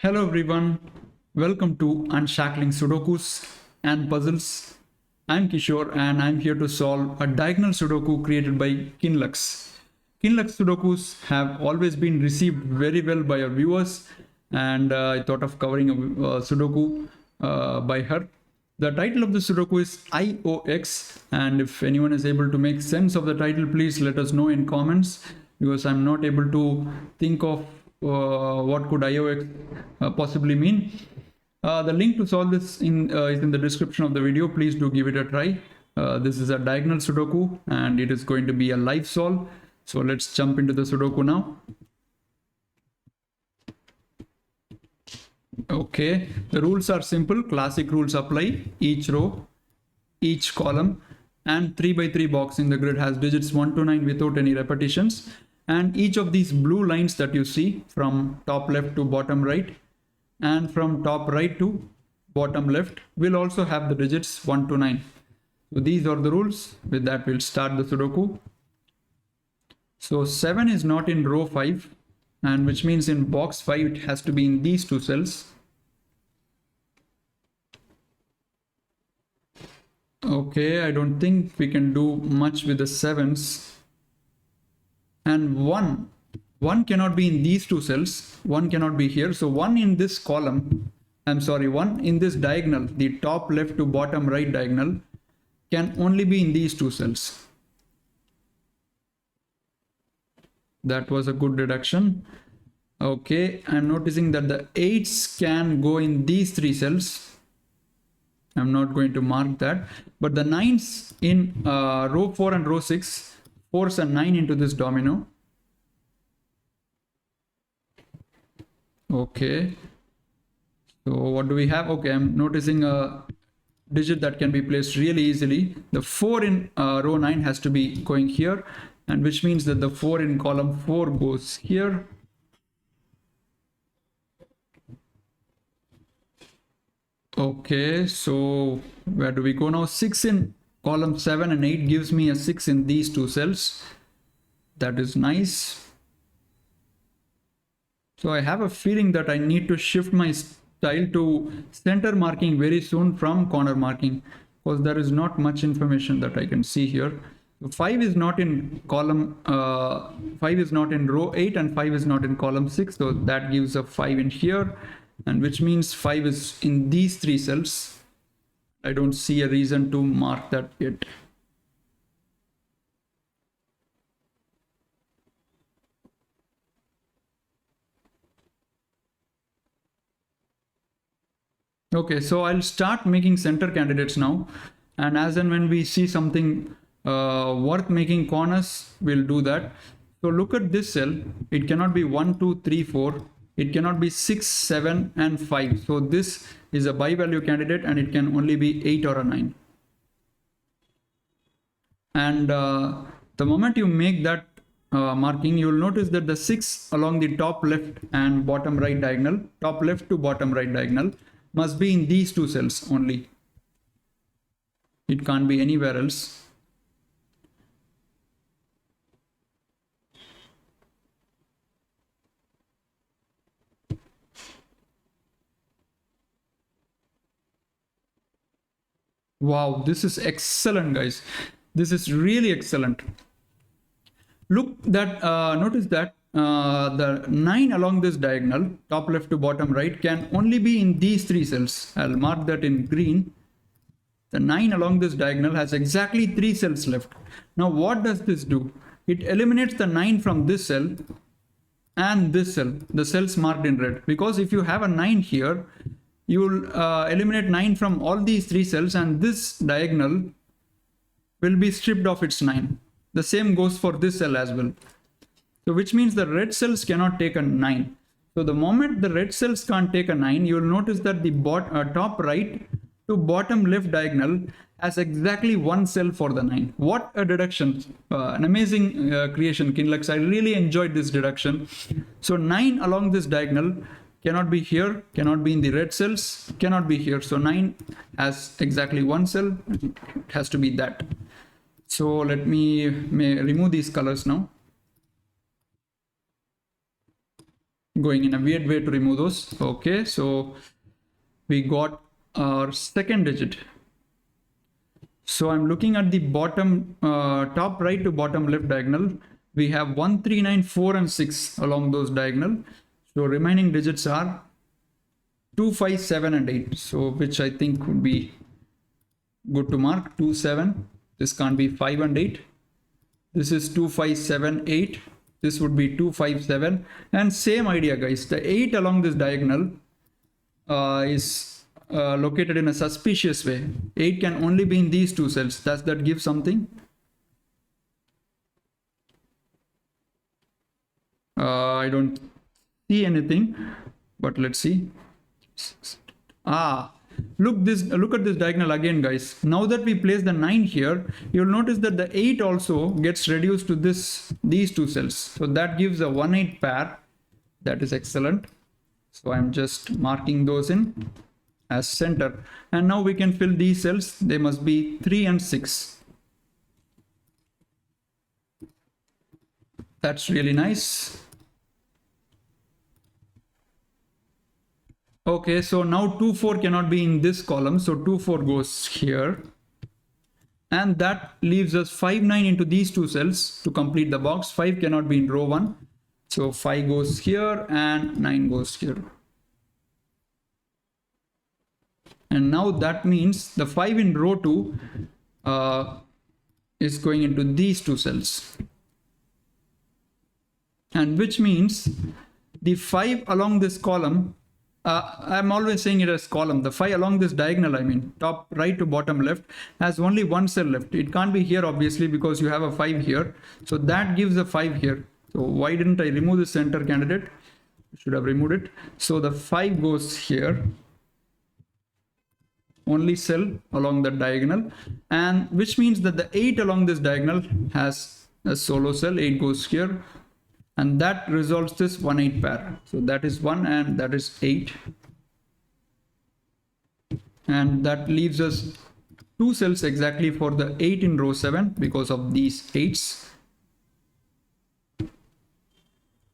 Hello everyone, welcome to Unshackling Sudokus and Puzzles. I'm Kishore and I'm here to solve a diagonal Sudoku created by Qinlux. Qinlux Sudokus have always been received very well by our viewers, and I thought of covering a Sudoku by her. The title of the Sudoku is IOX, and if anyone is able to make sense of the title, please let us know in comments, because I'm not able to think of what could IOX possibly mean. The link to solve this is in the description of the video. Please do give it a try. This is a diagonal Sudoku and it is going to be a live solve. So let's jump into the Sudoku now. Okay, the rules are simple. Classic rules apply. Each row, each column and 3 by 3 box in the grid has digits 1 to 9 without any repetitions. And each of these blue lines that you see from top left to bottom right and from top right to bottom left will also have the digits 1 to 9. So these are the rules. With that, we'll start the Sudoku. So 7 is not in row 5, and which means in box 5 it has to be in these two cells. Okay, I don't think we can do much with the 7s. And 1 cannot be in these two cells, 1 cannot be here. So 1 in this column, 1 in this diagonal, the top left to bottom right diagonal, can only be in these two cells. That was a good deduction. Okay, I'm noticing that the 8s can go in these three cells. I'm not going to mark that, but the 9s in row 4 and row 6 force a 9 into this domino. Okay, so what do we have? Okay, I'm noticing a digit that can be placed really easily. The 4 in row 9 has to be going here, and which means that the 4 in column 4 goes here. Okay, so where do we go now? 6 in column 7 and 8 gives me a 6 in these two cells. That is nice. So I have a feeling that I need to shift my style to center marking very soon from corner marking, because there is not much information that I can see here. So 5 is not in column 5 is not in row 8 and 5 is not in column 6, so that gives a 5 in here, and which means 5 is in these three cells. I don't see a reason to mark that yet. Okay, so I'll start making center candidates now, and as and when we see something worth making corners, we'll do that. So look at this cell. It cannot be 1, 2, 3, 4. It cannot be 6, 7 and 5. So this is a bi-value candidate and it can only be 8 or a 9. And the moment you make that marking, you will notice that the 6 along the top left and bottom right diagonal, top left to bottom right diagonal, must be in these two cells only. It can't be anywhere else. Wow, this is excellent, guys. This is really excellent. Look that, notice that the 9 along this diagonal, top left to bottom right, can only be in these three cells. I'll mark that in green. The 9 along this diagonal has exactly 3 cells left. Now what does this do? It eliminates the 9 from this cell and this cell, the cells marked in red. Because if you have a 9 here, you will eliminate 9 from all these 3 cells, and this diagonal will be stripped of its 9. The same goes for this cell as well. So which means the red cells cannot take a 9. So the moment the red cells can't take a 9, you will notice that the top right to bottom left diagonal has exactly 1 cell for the 9. What a deduction. An amazing creation, Qinlux. I really enjoyed this deduction. So 9 along this diagonal cannot be here, cannot be in the red cells, cannot be here. So 9 has exactly 1 cell. It has to be that. So let me remove these colors now. going in a weird way to remove those. Okay, so we got our second digit. So I'm looking at the bottom, top right to bottom left diagonal. We have 1, 3, 9, 4 and 6 along those diagonal. So remaining digits are 2, 5, 7 and 8. So which I think would be good to mark. 2, 7. This can't be 5 and 8. This is 2, 5, 7, 8. This would be 2, 5, 7. And same idea, guys. The 8 along this diagonal is located in a suspicious way. 8 can only be in these two cells. Does that give something? I don't see anything, but let's see. Look at this diagonal again, guys. Now that we place the 9 here, you'll notice that the 8 also gets reduced to these two cells. So that gives a 1, 8 pair. That is excellent. So I'm just marking those in as center. And now we can fill these cells. They must be 3 and 6. That's really nice. Okay, so now 2, 4 cannot be in this column. So 2, 4 goes here. And that leaves us 5, 9 into these two cells to complete the box. 5 cannot be in row 1. So 5 goes here and 9 goes here. And now that means the 5 in row 2 is going into these two cells. And which means the 5 along this column, I'm always saying it as column, the 5 along this diagonal, I mean, top right to bottom left, has only one cell left. It can't be here, obviously, because you have a 5 here. So that gives a 5 here. So why didn't I remove the center candidate? I should have removed it. So the 5 goes here. Only cell along the diagonal, and which means that the 8 along this diagonal has a solo cell. 8 goes here, and that resolves this 1, 8 pair. So that is 1 and that is 8, and that leaves us 2 cells exactly for the 8 in row 7 because of these 8s.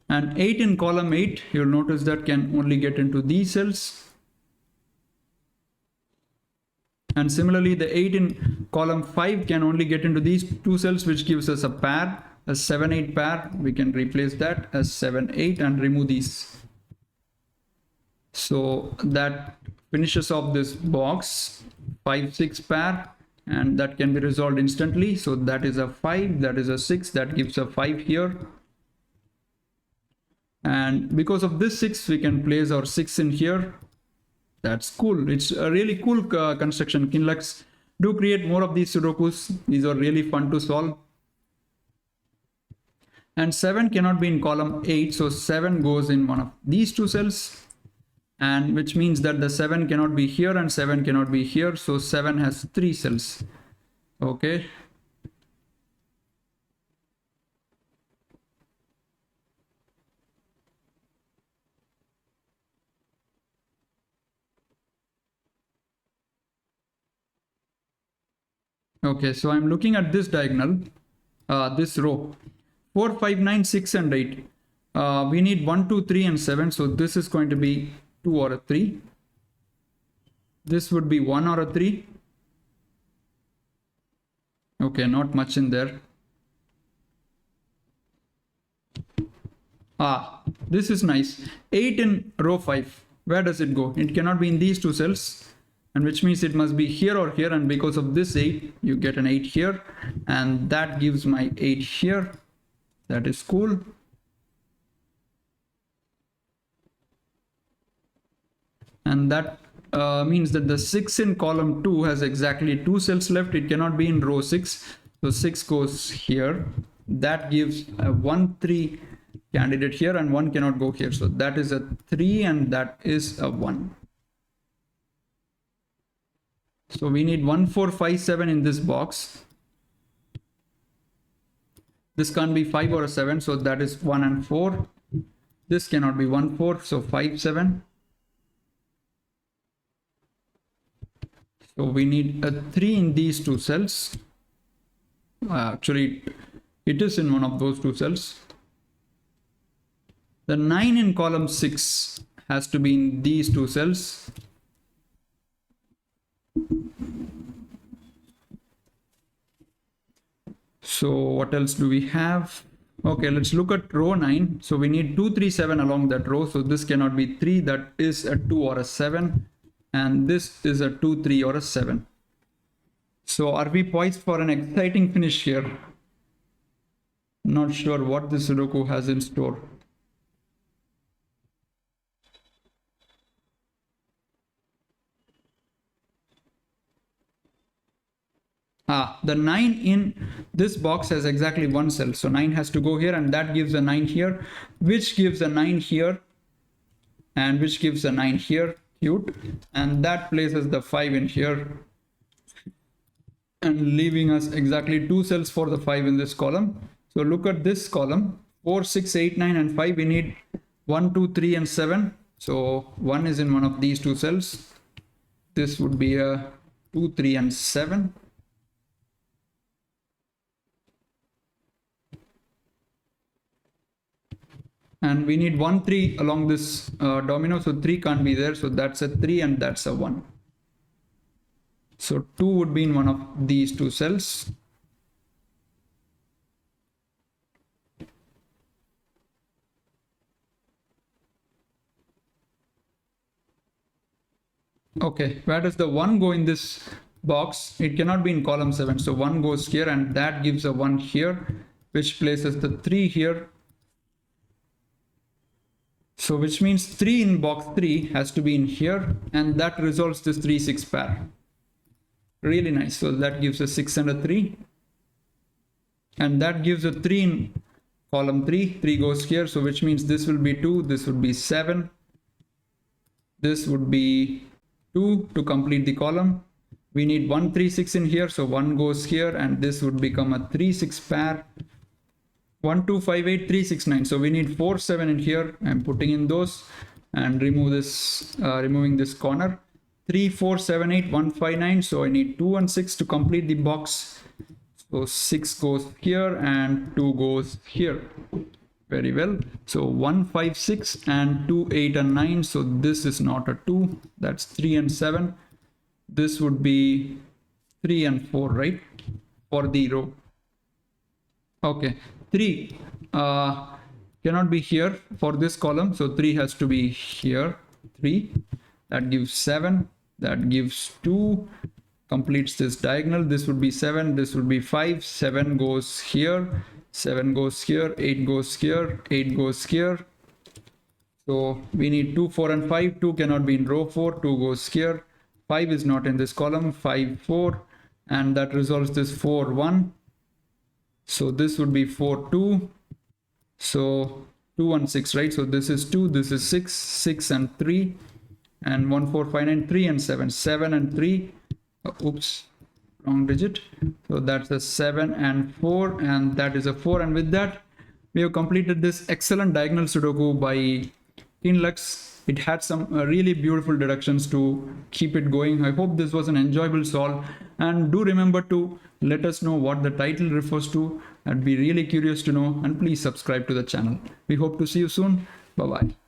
And 8 in column 8, you'll notice that can only get into these cells. And similarly, the 8 in column 5 can only get into these two cells, which gives us a pair, a 7, 8 pair. We can replace that as 7, 8 and remove these. So that finishes off this box, 5, 6 pair, and that can be resolved instantly. So that is a 5, that is a 6, that gives a 5 here. And because of this 6, we can place our 6 in here. That's cool. It's a really cool construction. Qinlux, do create more of these Sudokus. These are really fun to solve. And 7 cannot be in column 8. So 7 goes in one of these two cells. And which means that the 7 cannot be here and 7 cannot be here. So 7 has 3 cells. Okay. Okay, so I'm looking at this diagonal, this row, 4, 5, 9, 6 and 8. We need 1, 2, 3 and 7. So this is going to be 2 or a 3. This would be 1 or a 3. Okay, not much in there. This is nice. 8 in row 5. Where does it go? It cannot be in these two cells. And which means it must be here or here, and because of this 8, you get an 8 here, and that gives my 8 here. That is cool. And that means that the 6 in column 2 has exactly 2 cells left. It cannot be in row 6. So 6 goes here. That gives a 1, 3 candidate here, and 1 cannot go here. So that is a 3 and that is a 1. So we need 1, 4, 5, 7 in this box. This can't be 5 or a 7, so that is 1 and 4. This cannot be 1, 4, so 5, 7. So we need a 3 in these two cells. Actually, it is in one of those two cells. The 9 in column 6 has to be in these two cells. So what else do we have? Okay, let's look at row 9. So we need 2, 3, 7 along that row. So this cannot be 3. That is a 2 or a 7. And this is a 2, 3 or a 7. So are we poised for an exciting finish here? Not sure what the Sudoku has in store. The 9 in this box has exactly one cell. So 9 has to go here, and that gives a 9 here, which gives a 9 here, and which gives a 9 here. Cute. And that places the 5 in here, and leaving us exactly 2 cells for the 5 in this column. So look at this column, 4, 6, 8, 9, and 5. We need 1, 2, 3, and 7. So 1 is in one of these 2 cells. This would be a 2, 3, and 7. And we need 1, 3 along this domino. So 3 can't be there. So that's a 3 and that's a 1. So 2 would be in one of these 2 cells. Okay, where does the 1 go in this box? It cannot be in column 7. So 1 goes here, and that gives a 1 here, which places the 3 here. So which means 3 in box 3 has to be in here, and that resolves this 3, 6 pair. Really nice. So that gives a 6 and a 3. And that gives a 3 in column 3. 3 goes here. So which means this will be 2. This would be 7. This would be 2 to complete the column. We need 1, 3, 6 in here. So 1 goes here, and this would become a 3, 6 pair. 1, 2, 5, 8, 3, 6, 9. So we need 4, 7 in here. I'm putting in those and remove this, removing this corner. 3, 4, 7, 8, 1, 5, 9. So I need 2 and 6 to complete the box. So 6 goes here and 2 goes here. Very well. So 1, 5, 6 and 2, 8 and 9. So this is not a 2. That's 3 and 7. This would be 3 and 4, right? For the row. Okay. 3 cannot be here for this column. So 3 has to be here. 3. That gives 7. That gives 2. Completes this diagonal. This would be 7. This would be 5. 7 goes here. 7 goes here. 8 goes here. 8 goes here. So we need 2, 4 and 5. 2 cannot be in row 4. 2 goes here. 5 is not in this column. 5, 4. And that resolves this 4, 1. So this would be 4, 2. So 2 and 6, right? So this is 2, this is 6, 6 and 3, and 1, 4, 5, 9, 3 and 7, 7 and 3. Oops, wrong digit. So that's a 7 and 4, and that is a 4. And with that, we have completed this excellent diagonal Sudoku by Qinlux. It had some really beautiful deductions to keep it going. I hope this was an enjoyable solve, and do remember to let us know what the title refers to. I'd be really curious to know, and please subscribe to the channel. We hope to see you soon. Bye bye.